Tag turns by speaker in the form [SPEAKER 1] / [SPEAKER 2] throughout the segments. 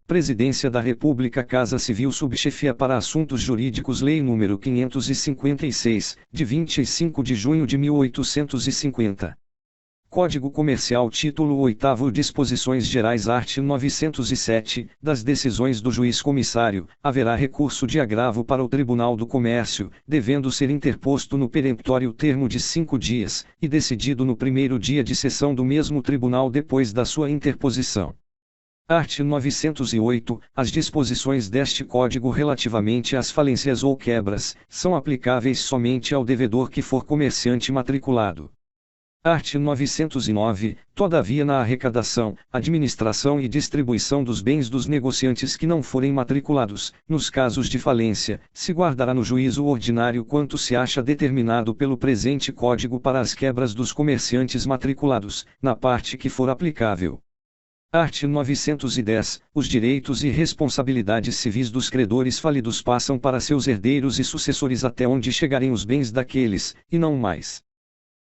[SPEAKER 1] Presidência da República, Casa Civil, Subchefia para Assuntos Jurídicos, Lei nº 556, de 25 de junho de 1850. Código Comercial, Título 8º, Disposições Gerais, art. 907, das decisões do juiz comissário, haverá recurso de agravo para o Tribunal do Comércio, devendo ser interposto no peremptório termo de 5 dias, e decidido no primeiro dia de sessão do mesmo tribunal depois da sua interposição. Art. 908. As disposições deste Código relativamente às falências ou quebras, são aplicáveis somente ao devedor que for comerciante matriculado. Art. 909. Todavia, na arrecadação, administração e distribuição dos bens dos negociantes que não forem matriculados, nos casos de falência, se guardará no juízo ordinário quanto se acha determinado pelo presente Código para as quebras dos comerciantes matriculados, na parte que for aplicável. Art. 910. Os direitos e responsabilidades civis dos credores falidos passam para seus herdeiros e sucessores até onde chegarem os bens daqueles, e não mais.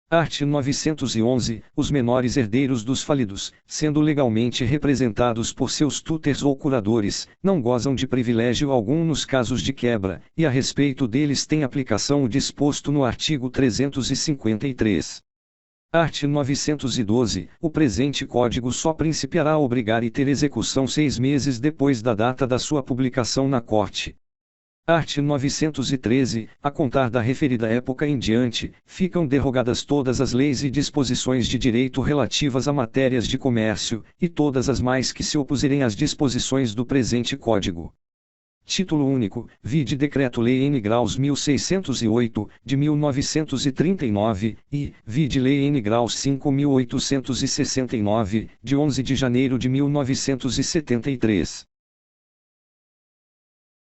[SPEAKER 1] Art. 911. Os menores herdeiros dos falidos, sendo legalmente representados por seus tutores ou curadores, não gozam de privilégio algum nos casos de quebra, e a respeito deles tem aplicação o disposto no artigo 353. Art. 912. O presente Código só principiará a obrigar e ter execução 6 meses depois da data da sua publicação na Corte. Art. 913. A contar da referida época em diante, ficam derrogadas todas as leis e disposições de direito relativas a matérias de comércio, e todas as mais que se opuserem às disposições do presente Código. Título único, vide Decreto-Lei N. Graus 1608, de 1939, e, vide Lei N. Graus 5.869, de 11 de janeiro de 1973.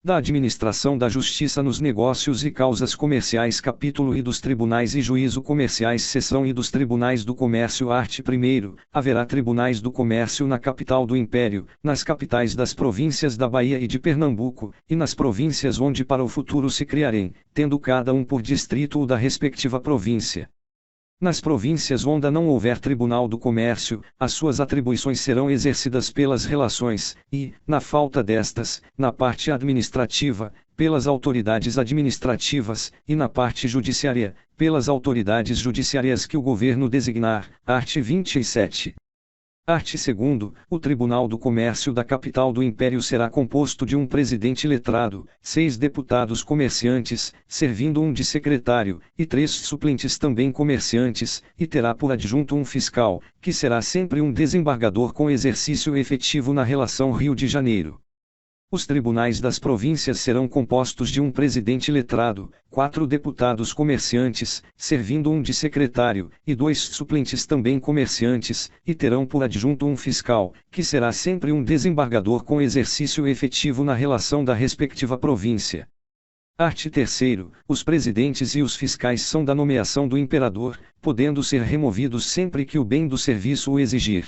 [SPEAKER 1] Da Administração da Justiça nos Negócios e Causas Comerciais, Capítulo I dos Tribunais e Juízo Comerciais, Seção I dos Tribunais do Comércio, art. 1º, haverá tribunais do comércio na capital do Império, nas capitais das províncias da Bahia e de Pernambuco, e nas províncias onde para o futuro se criarem, tendo cada um por distrito o da respectiva província. Nas províncias onde não houver Tribunal do Comércio, as suas atribuições serão exercidas pelas relações, e, na falta destas, na parte administrativa, pelas autoridades administrativas, e na parte judiciária, pelas autoridades judiciárias que o governo designar, art. 27. Art. 2º, o Tribunal do Comércio da capital do Império será composto de um presidente letrado, 6 deputados comerciantes, servindo um de secretário, e 3 suplentes também comerciantes, e terá por adjunto um fiscal, que será sempre um desembargador com exercício efetivo na relação Rio de Janeiro. Os tribunais das províncias serão compostos de um presidente letrado, 4 deputados comerciantes, servindo um de secretário, e 2 suplentes também comerciantes, e terão por adjunto um fiscal, que será sempre um desembargador com exercício efetivo na relação da respectiva província. Art. 3º, os presidentes e os fiscais são da nomeação do imperador, podendo ser removidos sempre que o bem do serviço o exigir.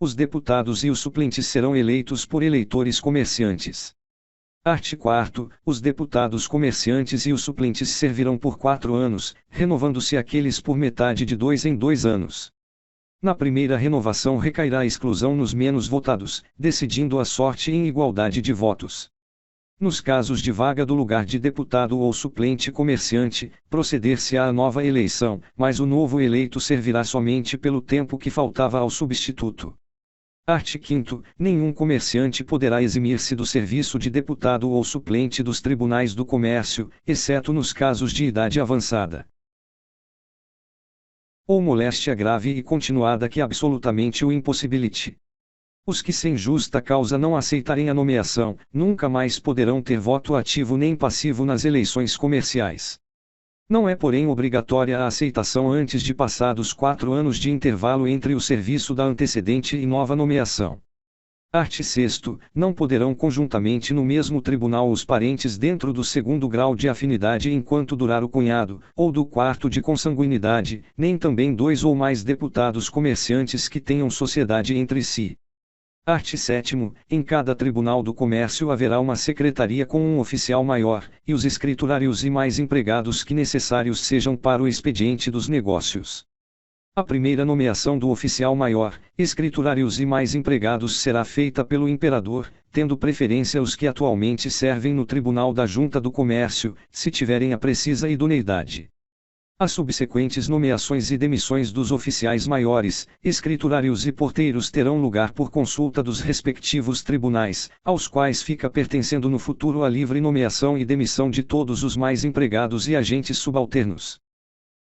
[SPEAKER 1] Os deputados e os suplentes serão eleitos por eleitores comerciantes. Art. 4º, os deputados comerciantes e os suplentes servirão por 4 anos, renovando-se aqueles por metade de 2 em 2 anos. Na primeira renovação recairá a exclusão nos menos votados, decidindo a sorte em igualdade de votos. Nos casos de vaga do lugar de deputado ou suplente comerciante, proceder-se-á a nova eleição, mas o novo eleito servirá somente pelo tempo que faltava ao substituto. Art. 5º, nenhum comerciante poderá eximir-se do serviço de deputado ou suplente dos tribunais do comércio, exceto nos casos de idade avançada ou moléstia grave e continuada que absolutamente o impossibilite. Os que sem justa causa não aceitarem a nomeação, nunca mais poderão ter voto ativo nem passivo nas eleições comerciais. Não é porém obrigatória a aceitação antes de passados 4 anos de intervalo entre o serviço da antecedente e nova nomeação. Art. 6º, não poderão conjuntamente no mesmo tribunal os parentes dentro do 2º grau de afinidade enquanto durar o cunhado, ou do 4º de consanguinidade, nem também 2 ou mais deputados comerciantes que tenham sociedade entre si. Art. 7º, em cada Tribunal do Comércio haverá uma secretaria com um oficial maior, e os escriturários e mais empregados que necessários sejam para o expediente dos negócios. A primeira nomeação do oficial maior, escriturários e mais empregados será feita pelo imperador, tendo preferência os que atualmente servem no Tribunal da Junta do Comércio, se tiverem a precisa idoneidade. As subsequentes nomeações e demissões dos oficiais maiores, escriturários e porteiros terão lugar por consulta dos respectivos tribunais, aos quais fica pertencendo no futuro a livre nomeação e demissão de todos os mais empregados e agentes subalternos.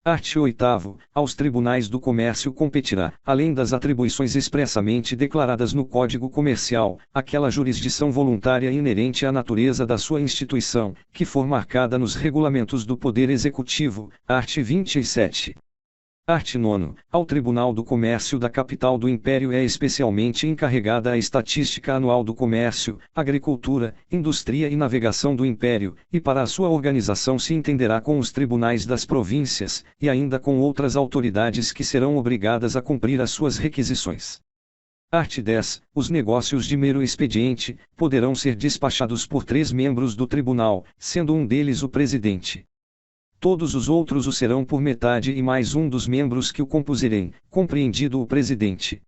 [SPEAKER 1] Art. 8º. Aos tribunais do comércio competirá, além das atribuições expressamente declaradas no Código Comercial, aquela jurisdição voluntária inerente à natureza da sua instituição, que for marcada nos regulamentos do Poder Executivo, art. 27. Art. 9. Ao Tribunal do Comércio da Capital do Império é especialmente encarregada a estatística anual do comércio, agricultura, indústria e navegação do Império, e para a sua organização se entenderá com os tribunais das províncias, e ainda com outras autoridades que serão obrigadas a cumprir as suas requisições. Art. 10. Os negócios de mero expediente poderão ser despachados por 3 membros do tribunal, sendo um deles o presidente. Todos os outros o serão por metade e mais um dos membros que o compuserem, compreendido o presidente.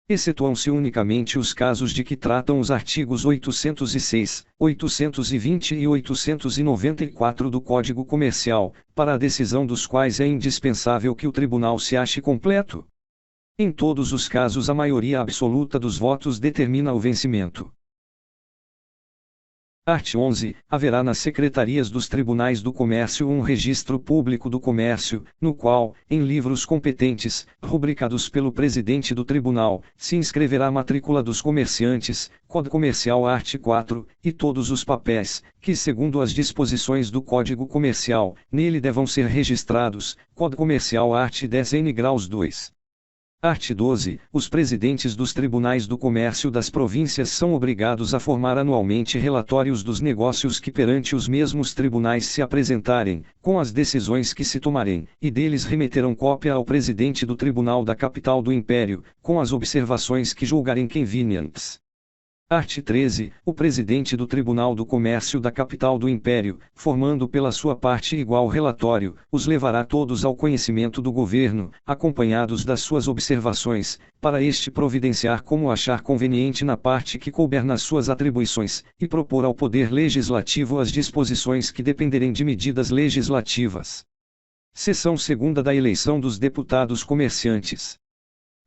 [SPEAKER 1] Excetuam-se unicamente os casos de que tratam os artigos 806, 820 e 894 do Código Comercial, para a decisão dos quais é indispensável que o tribunal se ache completo. Em todos os casos a maioria absoluta dos votos determina o vencimento. Art. 11. Haverá nas secretarias dos tribunais do comércio um registro público do comércio, no qual, em livros competentes, rubricados pelo presidente do tribunal, se inscreverá a matrícula dos comerciantes, Código Comercial art. 4, e todos os papéis, que segundo as disposições do Código Comercial, nele devam ser registrados, Código Comercial art. 10 N graus 2. Art. 12. Os presidentes dos tribunais do comércio das províncias são obrigados a formar anualmente relatórios dos negócios que perante os mesmos tribunais se apresentarem, com as decisões que se tomarem, e deles remeterão cópia ao presidente do tribunal da capital do império, com as observações que julgarem convenientes. Art. 13. O presidente do Tribunal do Comércio da capital do Império, formando pela sua parte igual relatório, os levará todos ao conhecimento do governo, acompanhados das suas observações, para este providenciar como achar conveniente na parte que couber nas suas atribuições, e propor ao Poder Legislativo as disposições que dependerem de medidas legislativas. Seção 2ª da eleição dos deputados comerciantes.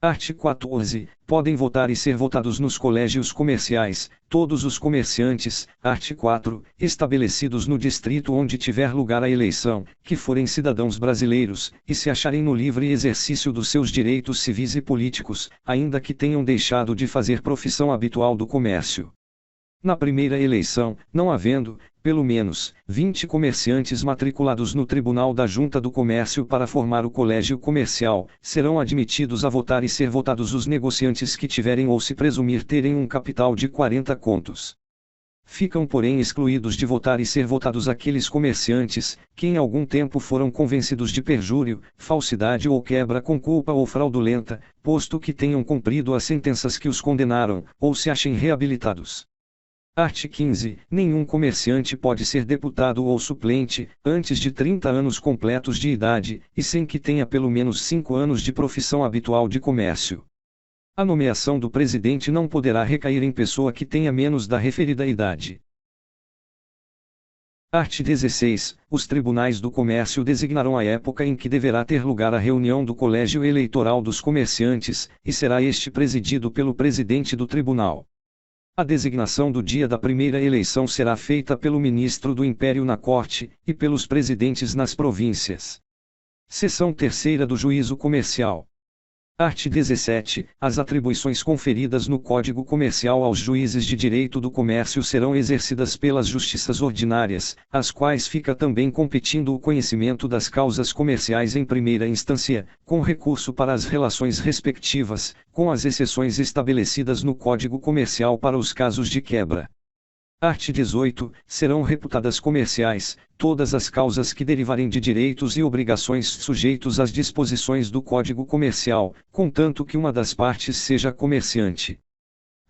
[SPEAKER 1] Art. 14. Podem votar e ser votados nos colégios comerciais, todos os comerciantes, art. 4, estabelecidos no distrito onde tiver lugar a eleição, que forem cidadãos brasileiros, e se acharem no livre exercício dos seus direitos civis e políticos, ainda que tenham deixado de fazer profissão habitual do comércio. Na primeira eleição, não havendo, pelo menos, 20 comerciantes matriculados no Tribunal da Junta do Comércio para formar o colégio comercial, serão admitidos a votar e ser votados os negociantes que tiverem ou se presumir terem um capital de 40 contos. Ficam porém excluídos de votar e ser votados aqueles comerciantes, que em algum tempo foram convencidos de perjúrio, falsidade ou quebra com culpa ou fraudulenta, posto que tenham cumprido as sentenças que os condenaram, ou se achem reabilitados. Art. 15. Nenhum comerciante pode ser deputado ou suplente, antes de 30 anos completos de idade, e sem que tenha pelo menos 5 anos de profissão habitual de comércio. A nomeação do presidente não poderá recair em pessoa que tenha menos da referida idade. Art. 16. Os tribunais do comércio designarão a época em que deverá ter lugar a reunião do Colégio Eleitoral dos Comerciantes, e será este presidido pelo presidente do tribunal. A designação do dia da primeira eleição será feita pelo ministro do Império na Corte, e pelos presidentes nas províncias. Seção 3ª do Juízo Comercial. Art. 17. As atribuições conferidas no Código Comercial aos juízes de direito do comércio serão exercidas pelas justiças ordinárias, às quais fica também competindo o conhecimento das causas comerciais em primeira instância, com recurso para as relações respectivas, com as exceções estabelecidas no Código Comercial para os casos de quebra. Art. 18. Serão reputadas comerciais todas as causas que derivarem de direitos e obrigações sujeitos às disposições do Código Comercial, contanto que uma das partes seja comerciante.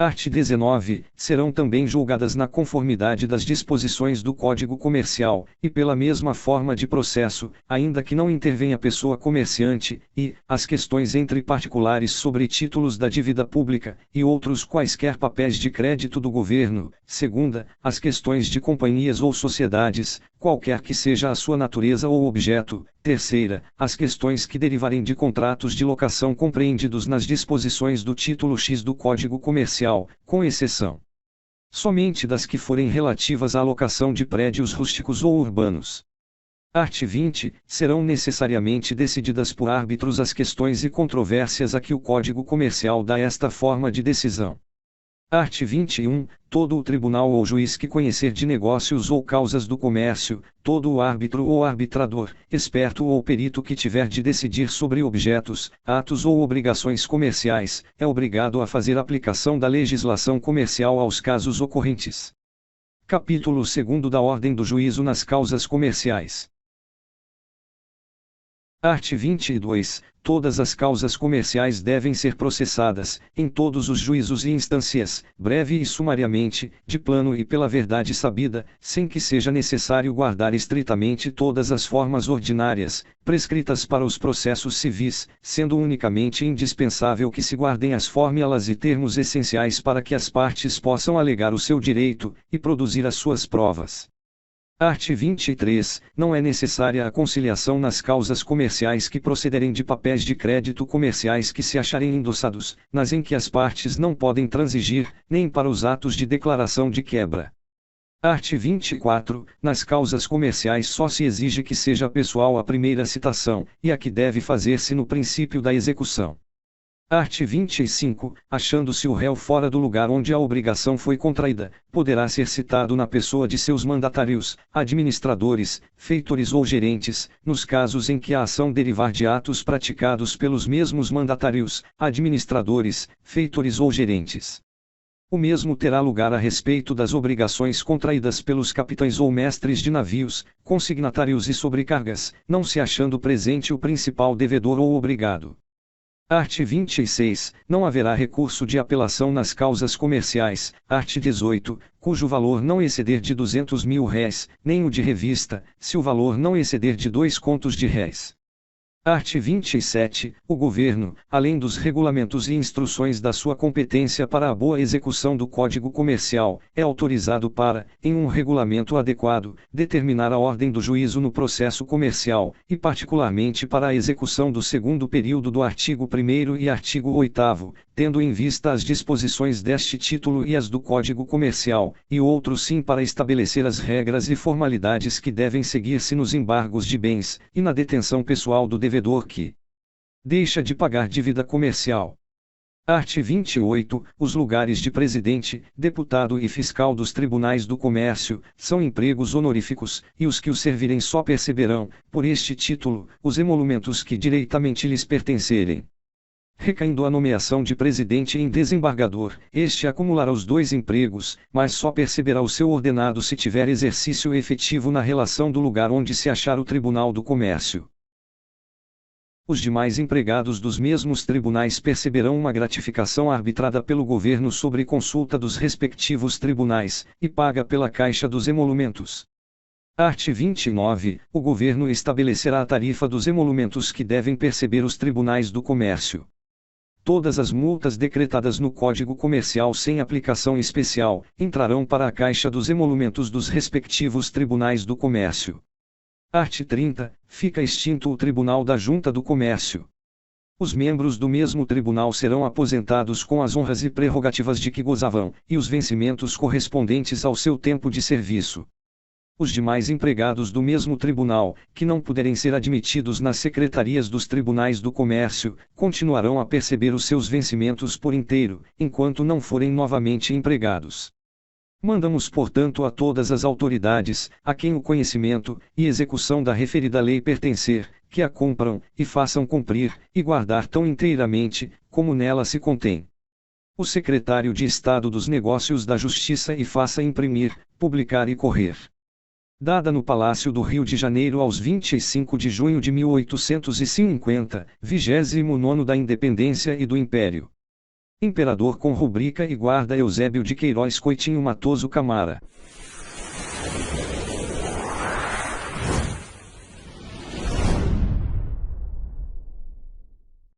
[SPEAKER 1] Art. 19. Serão também julgadas na conformidade das disposições do Código Comercial, e pela mesma forma de processo, ainda que não intervenha pessoa comerciante, e, as questões entre particulares sobre títulos da dívida pública, e outros quaisquer papéis de crédito do governo. Segunda, as questões de companhias ou sociedades, qualquer que seja a sua natureza ou objeto. Terceira, as questões que derivarem de contratos de locação compreendidos nas disposições do título X do Código Comercial, com exceção somente das que forem relativas à locação de prédios rústicos ou urbanos. Art. 20. Serão necessariamente decididas por árbitros as questões e controvérsias a que o Código Comercial dá esta forma de decisão. Art. 21. Todo o tribunal ou juiz que conhecer de negócios ou causas do comércio, todo o árbitro ou arbitrador, esperto ou perito que tiver de decidir sobre objetos, atos ou obrigações comerciais, é obrigado a fazer aplicação da legislação comercial aos casos ocorrentes. Capítulo 2 da Ordem do Juízo nas Causas Comerciais. Art. 22. Todas as causas comerciais devem ser processadas, em todos os juízos e instâncias, breve e sumariamente, de plano e pela verdade sabida, sem que seja necessário guardar estritamente todas as formas ordinárias, prescritas para os processos civis, sendo unicamente indispensável que se guardem as fórmulas e termos essenciais para que as partes possam alegar o seu direito, e produzir as suas provas. Art. 23. Não é necessária a conciliação nas causas comerciais que procederem de papéis de crédito comerciais que se acharem endossados, nas em que as partes não podem transigir, nem para os atos de declaração de quebra. Art. 24. Nas causas comerciais só se exige que seja pessoal a primeira citação, e a que deve fazer-se no princípio da execução. Art. 25. Achando-se o réu fora do lugar onde a obrigação foi contraída, poderá ser citado na pessoa de seus mandatários, administradores, feitores ou gerentes, nos casos em que a ação derivar de atos praticados pelos mesmos mandatários, administradores, feitores ou gerentes. O mesmo terá lugar a respeito das obrigações contraídas pelos capitães ou mestres de navios, consignatários e sobrecargas, não se achando presente o principal devedor ou obrigado. Art. 26. Não haverá recurso de apelação nas causas comerciais. Art. 18. Cujo valor não exceder de R$ 200.000, nem o de revista, se o valor não exceder de 2 contos de réis. Art. 27. O governo, além dos regulamentos e instruções da sua competência para a boa execução do Código Comercial, é autorizado para, em um regulamento adequado, determinar a ordem do juízo no processo comercial, e particularmente para a execução do segundo período do artigo 1º e artigo 8º, tendo em vista as disposições deste título e as do Código Comercial, e outro sim para estabelecer as regras e formalidades que devem seguir-se nos embargos de bens, e na detenção pessoal do devedor que deixa de pagar dívida comercial. Art. 28. Os lugares de presidente, deputado e fiscal dos tribunais do comércio, são empregos honoríficos, e os que os servirem só perceberão, por este título, os emolumentos que direitamente lhes pertencerem. Recaindo a nomeação de presidente em desembargador, este acumulará os 2 empregos, mas só perceberá o seu ordenado se tiver exercício efetivo na relação do lugar onde se achar o Tribunal do Comércio. Os demais empregados dos mesmos tribunais perceberão uma gratificação arbitrada pelo governo sobre consulta dos respectivos tribunais, e paga pela Caixa dos Emolumentos. Art. 29. O governo estabelecerá a tarifa dos emolumentos que devem perceber os tribunais do comércio. Todas as multas decretadas no Código Comercial sem aplicação especial, entrarão para a Caixa dos Emolumentos dos respectivos tribunais do comércio. Art. 30. Fica extinto o Tribunal da Junta do Comércio. Os membros do mesmo tribunal serão aposentados com as honras e prerrogativas de que gozavam, e os vencimentos correspondentes ao seu tempo de serviço. Os demais empregados do mesmo tribunal, que não puderem ser admitidos nas secretarias dos tribunais do comércio, continuarão a perceber os seus vencimentos por inteiro, enquanto não forem novamente empregados. Mandamos, portanto, a todas as autoridades, a quem o conhecimento e execução da referida lei pertencer, que a cumpram, e façam cumprir, e guardar tão inteiramente, como nela se contém. O secretário de Estado dos Negócios da Justiça e faça imprimir, publicar e correr. Dada no Palácio do Rio de Janeiro aos 25 de junho de 1850, 29º da Independência e do Império. Imperador com rubrica e guarda Eusébio de Queiroz Coitinho Matoso Camara.